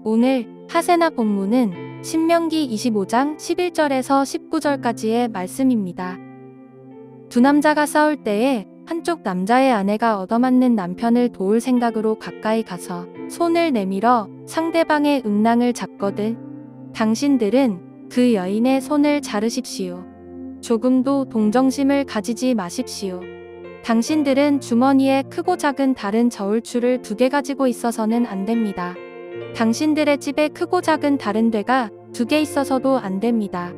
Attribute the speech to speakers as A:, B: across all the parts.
A: 오늘 하세나 본문은 신명기 25장 11절에서 19절까지의 말씀입니다. 두 남자가 싸울 때에 한쪽 남자의 아내가 얻어맞는 남편을 도울 생각으로 가까이 가서 손을 내밀어 상대방의 음낭을 잡거든 당신들은 그 여인의 손을 자르십시오. 조금도 동정심을 가지지 마십시오. 당신들은 주머니에 크고 작은 다른 저울추를 2개 가지고 있어서는 안 됩니다. 당신들의 집에 크고 작은 다른 되가 2개 있어서도 안 됩니다.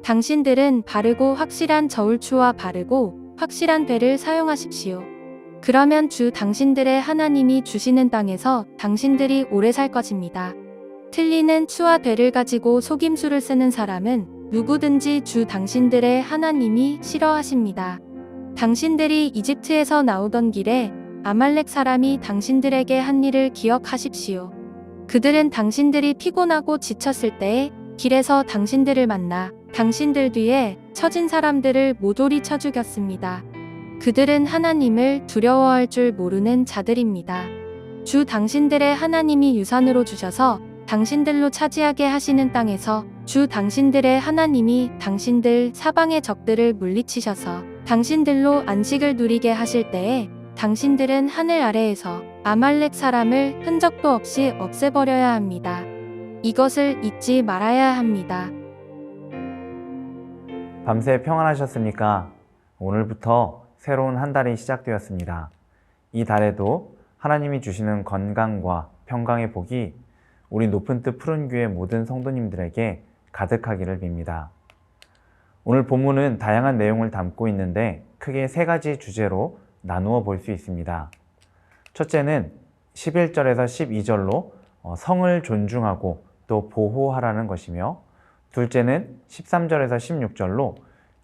A: 당신들은 바르고 확실한 저울추와 바르고 확실한 되를 사용하십시오. 그러면 주 당신들의 하나님이 주시는 땅에서 당신들이 오래 살 것입니다. 틀리는 추와 되를 가지고 속임수를 쓰는 사람은 누구든지 주 당신들의 하나님이 싫어하십니다. 당신들이 이집트에서 나오던 길에 아말렉 사람이 당신들에게 한 일을 기억하십시오. 그들은 당신들이 피곤하고 지쳤을 때에 길에서 당신들을 만나 당신들 뒤에 처진 사람들을 모조리 쳐 죽였습니다. 그들은 하나님을 두려워할 줄 모르는 자들입니다. 주 당신들의 하나님이 유산으로 주셔서 당신들로 차지하게 하시는 땅에서 주 당신들의 하나님이 당신들 사방의 적들을 물리치셔서 당신들로 안식을 누리게 하실 때에 당신들은 하늘 아래에서 아말렉 사람을 흔적도 없이 없애버려야 합니다. 이것을 잊지 말아야 합니다.
B: 밤새 평안하셨습니까? 오늘부터 새로운 한 달이 시작되었습니다. 이 달에도 하나님이 주시는 건강과 평강의 복이 우리 높은 뜻 푸른 교회 모든 성도님들에게 가득하기를 빕니다. 오늘 본문은 다양한 내용을 담고 있는데 크게 3가지 주제로 나누어 볼 수 있습니다. 첫째는 11절에서 12절로 성을 존중하고 또 보호하라는 것이며, 둘째는 13절에서 16절로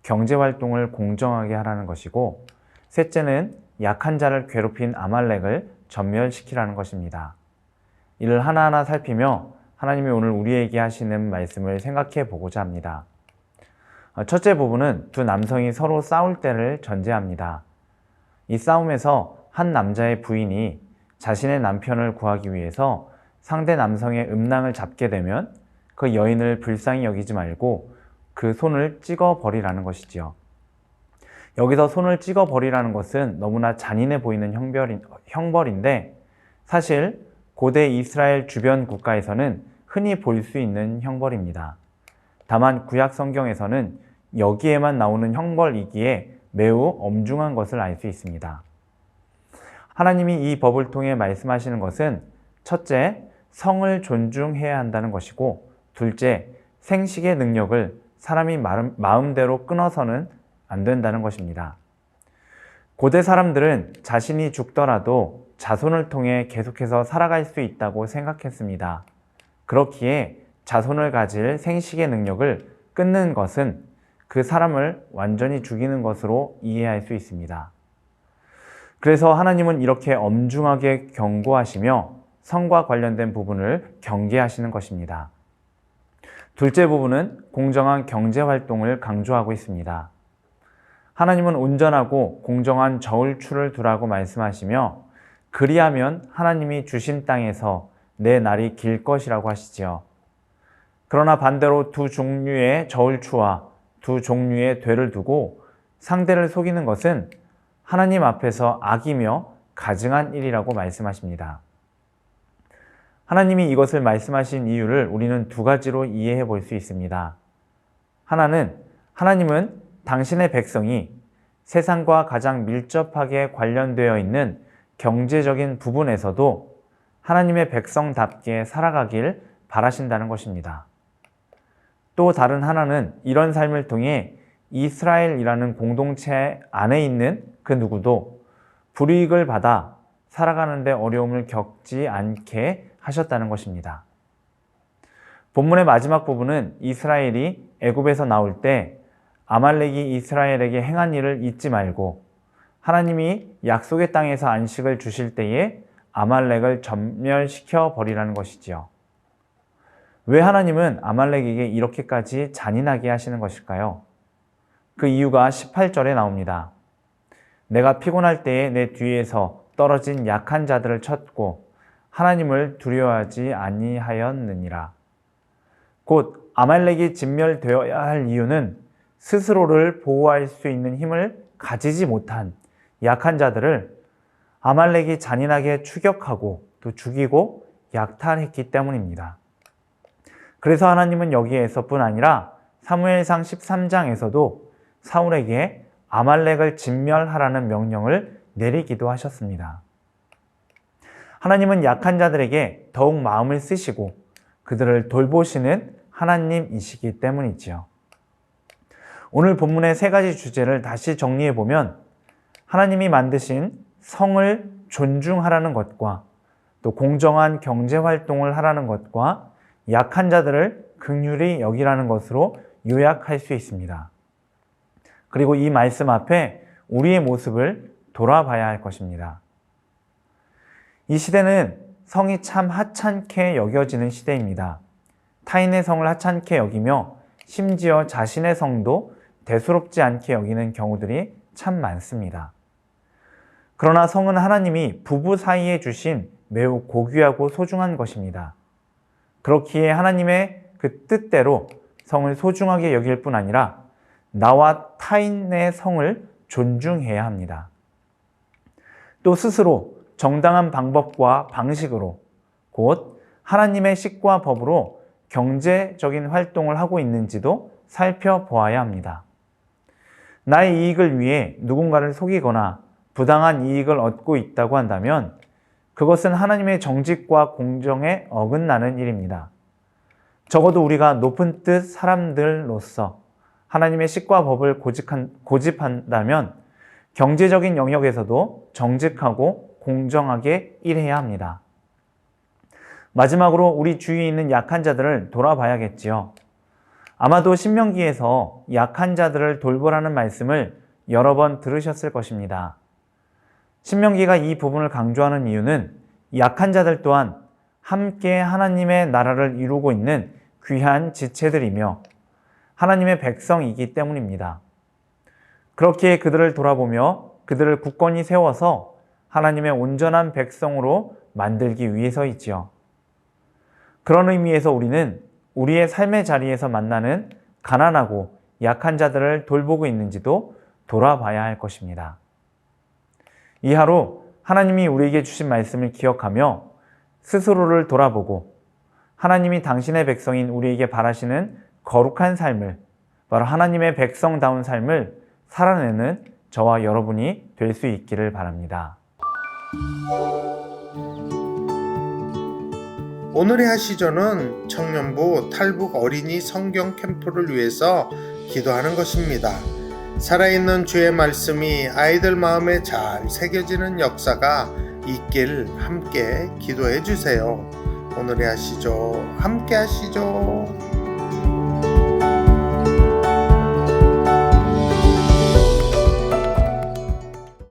B: 경제활동을 공정하게 하라는 것이고, 셋째는 약한 자를 괴롭힌 아말렉을 전멸시키라는 것입니다. 이를 하나하나 살피며 하나님이 오늘 우리에게 하시는 말씀을 생각해 보고자 합니다. 첫째 부분은 두 남성이 서로 싸울 때를 전제합니다. 이 싸움에서 한 남자의 부인이 자신의 남편을 구하기 위해서 상대 남성의 음낭을 잡게 되면 그 여인을 불쌍히 여기지 말고 그 손을 찍어 버리라는 것이지요. 여기서 손을 찍어 버리라는 것은 너무나 잔인해 보이는 형벌인데, 사실 고대 이스라엘 주변 국가에서는 흔히 볼 수 있는 형벌입니다. 다만 구약 성경에서는 여기에만 나오는 형벌이기에 매우 엄중한 것을 알 수 있습니다. 하나님이 이 법을 통해 말씀하시는 것은 첫째, 성을 존중해야 한다는 것이고, 둘째, 생식의 능력을 사람이 마음대로 끊어서는 안 된다는 것입니다. 고대 사람들은 자신이 죽더라도 자손을 통해 계속해서 살아갈 수 있다고 생각했습니다. 그렇기에 자손을 가질 생식의 능력을 끊는 것은 그 사람을 완전히 죽이는 것으로 이해할 수 있습니다. 그래서 하나님은 이렇게 엄중하게 경고하시며 성과 관련된 부분을 경계하시는 것입니다. 둘째 부분은 공정한 경제활동을 강조하고 있습니다. 하나님은 온전하고 공정한 저울추를 두라고 말씀하시며, 그리하면 하나님이 주신 땅에서 내 날이 길 것이라고 하시지요. 그러나 반대로 두 종류의 저울추와 두 종류의 되를 두고 상대를 속이는 것은 하나님 앞에서 악이며 가증한 일이라고 말씀하십니다. 하나님이 이것을 말씀하신 이유를 우리는 2가지로 이해해 볼 수 있습니다. 하나는 하나님은 당신의 백성이 세상과 가장 밀접하게 관련되어 있는 경제적인 부분에서도 하나님의 백성답게 살아가길 바라신다는 것입니다. 또 다른 하나는 이런 삶을 통해 이스라엘이라는 공동체 안에 있는 그 누구도 불이익을 받아 살아가는 데 어려움을 겪지 않게 하셨다는 것입니다. 본문의 마지막 부분은 이스라엘이 애굽에서 나올 때 아말렉이 이스라엘에게 행한 일을 잊지 말고 하나님이 약속의 땅에서 안식을 주실 때에 아말렉을 전멸시켜 버리라는 것이지요. 왜 하나님은 아말렉에게 이렇게까지 잔인하게 하시는 것일까요? 그 이유가 18절에 나옵니다. 내가 피곤할 때에 내 뒤에서 떨어진 약한 자들을 쳤고 하나님을 두려워하지 아니하였느니라. 곧 아말렉이 진멸되어야 할 이유는 스스로를 보호할 수 있는 힘을 가지지 못한 약한 자들을 아말렉이 잔인하게 추격하고 또 죽이고 약탈했기 때문입니다. 그래서 하나님은 여기에서뿐 아니라 사무엘상 13장에서도 사울에게 아말렉을 진멸하라는 명령을 내리기도 하셨습니다. 하나님은 약한 자들에게 더욱 마음을 쓰시고 그들을 돌보시는 하나님이시기 때문이지요. 오늘 본문의 세 가지 주제를 다시 정리해 보면 하나님이 만드신 성을 존중하라는 것과 또 공정한 경제 활동을 하라는 것과 약한 자들을 긍휼히 여기라는 것으로 요약할 수 있습니다. 그리고 이 말씀 앞에 우리의 모습을 돌아봐야 할 것입니다. 이 시대는 성이 참 하찮게 여겨지는 시대입니다. 타인의 성을 하찮게 여기며 심지어 자신의 성도 대수롭지 않게 여기는 경우들이 참 많습니다. 그러나 성은 하나님이 부부 사이에 주신 매우 고귀하고 소중한 것입니다. 그렇기에 하나님의 그 뜻대로 성을 소중하게 여길 뿐 아니라 나와 타인의 성을 존중해야 합니다. 또 스스로 정당한 방법과 방식으로 곧 하나님의 식과 법으로 경제적인 활동을 하고 있는지도 살펴보아야 합니다. 나의 이익을 위해 누군가를 속이거나 부당한 이익을 얻고 있다고 한다면 그것은 하나님의 정직과 공정에 어긋나는 일입니다. 적어도 우리가 높은 뜻 사람들로서 하나님의 식과 법을 고집한다면 경제적인 영역에서도 정직하고 공정하게 일해야 합니다. 마지막으로 우리 주위에 있는 약한 자들을 돌아봐야겠지요. 아마도 신명기에서 약한 자들을 돌보라는 말씀을 여러 번 들으셨을 것입니다. 신명기가 이 부분을 강조하는 이유는 약한 자들 또한 함께 하나님의 나라를 이루고 있는 귀한 지체들이며 하나님의 백성이기 때문입니다. 그렇기에 그들을 돌아보며 그들을 굳건히 세워서 하나님의 온전한 백성으로 만들기 위해서이지요. 그런 의미에서 우리는 우리의 삶의 자리에서 만나는 가난하고 약한 자들을 돌보고 있는지도 돌아봐야 할 것입니다. 이 하루 하나님이 우리에게 주신 말씀을 기억하며 스스로를 돌아보고 하나님이 당신의 백성인 우리에게 바라시는 거룩한 삶을, 바로 하나님의 백성다운 삶을 살아내는 저와 여러분이 될 수 있기를 바랍니다.
C: 오늘의 하시전은 청년부 탈북 어린이 성경 캠프를 위해서 기도하는 것입니다. 살아있는 주의 말씀이 아이들 마음에 잘 새겨지는 역사가 있길 함께 기도해 주세요. 오늘의 하시죠. 함께 하시죠.